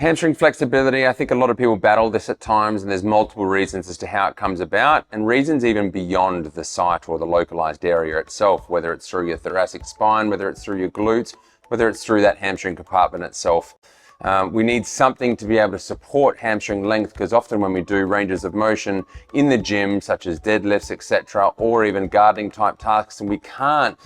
Hamstring flexibility, I think a lot of people battle this at times, and there's multiple reasons as to how it comes about, and reasons even beyond the site or the localized area itself, whether it's through your thoracic spine, whether it's through your glutes, whether it's through that hamstring compartment itself. We need something to be able to support hamstring length, because often when we do ranges of motion in the gym, such as deadlifts, etc., or even gardening type tasks, and we can't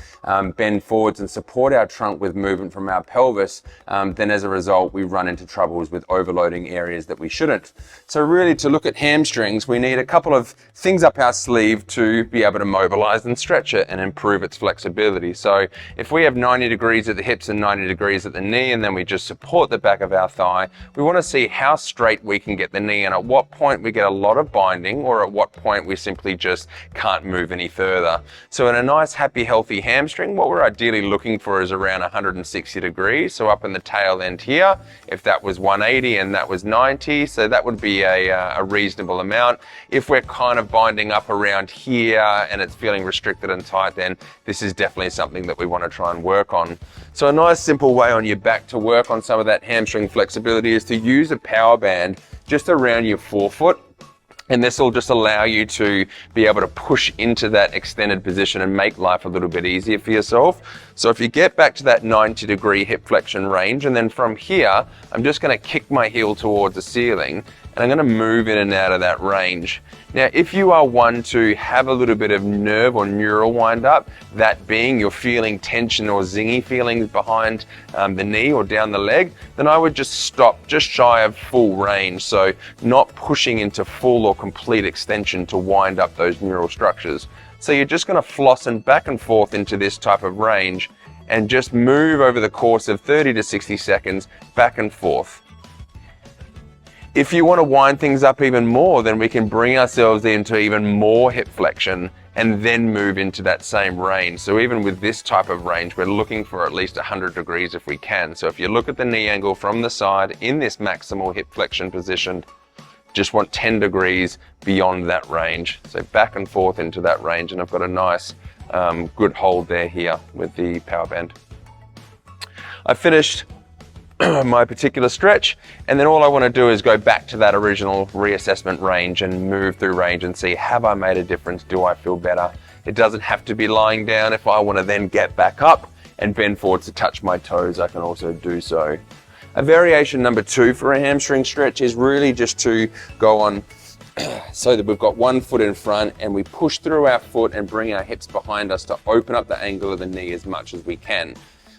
bend forwards and support our trunk with movement from our pelvis, then as a result, we run into troubles with overloading areas that we shouldn't. So really, to look at hamstrings, we need a couple of things up our sleeve to be able to mobilize and stretch it and improve its flexibility. So if we have 90 degrees at the hips and 90 degrees at the knee, and then we just support the back of our thigh, we want to see how straight we can get the knee, and at what point we get a lot of binding, or at what point we simply just can't move any further. So in a nice, happy, healthy hamstring, what we're ideally looking for is around 160 degrees. So up in the tail end here, if that was 180 and that was 90, so that would be a reasonable amount. If we're kind of binding up around here and it's feeling restricted and tight, then this is definitely something that we want to try and work on. So a nice simple way on your back to work on some of that hamstring flexibility is to use a power band just around your forefoot, and this will just allow you to be able to push into that extended position and make life a little bit easier for yourself. So if you get back to that 90-degree hip flexion range, and then from here, I'm just going to kick my heel towards the ceiling, and I'm going to move in and out of that range. Now, if you are one to have a little bit of nerve or neural wind up, that being you're feeling tension or zingy feelings behind the knee or down the leg, then I would just stop just shy of full range. So not pushing into full or complete extension to wind up those neural structures. So you're just going to floss and back and forth into this type of range and just move over the course of 30 to 60 seconds back and forth. If you want to wind things up even more, then we can bring ourselves into even more hip flexion and then move into that same range. So even with this type of range, we're looking for at least 100 degrees if we can. So if you look at the knee angle from the side in this maximal hip flexion position, just want 10 degrees beyond that range. So back and forth into that range, and I've got a nice good hold there here with the power band. I finished my particular stretch, and then all I want to do is go back to that original reassessment range and move through range and see, have I made a difference? Do I feel better? It doesn't have to be lying down. If I want to then get back up and bend forward to touch my toes, I can also do so. A variation number 2 for a hamstring stretch is really just to go on so that we've got one foot in front and we push through our foot and bring our hips behind us to open up the angle of the knee as much as we can.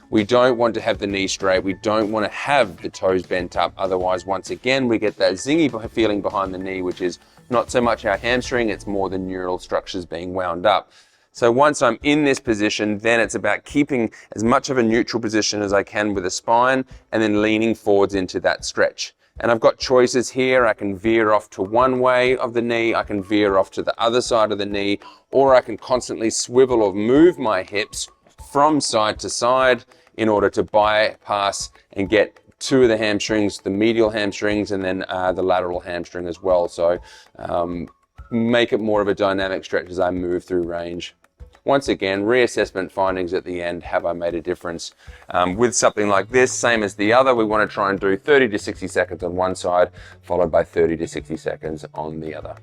We don't want to have the knee straight. We don't want to have the toes bent up. Otherwise, once again, we get that zingy feeling behind the knee, which is not so much our hamstring, it's more the neural structures being wound up. So once I'm in this position, then it's about keeping as much of a neutral position as I can with the spine and then leaning forwards into that stretch. And I've got choices here. I can veer off to one way of the knee, I can veer off to the other side of the knee, or I can constantly swivel or move my hips from side to side in order to bypass and get 2 of the hamstrings, the medial hamstrings, and then the lateral hamstring as well. So make it more of a dynamic stretch as I move through range. Once again, reassessment findings at the end. Have I made a difference? With something like this, same as the other, we want to try and do 30 to 60 seconds on one side, followed by 30 to 60 seconds on the other.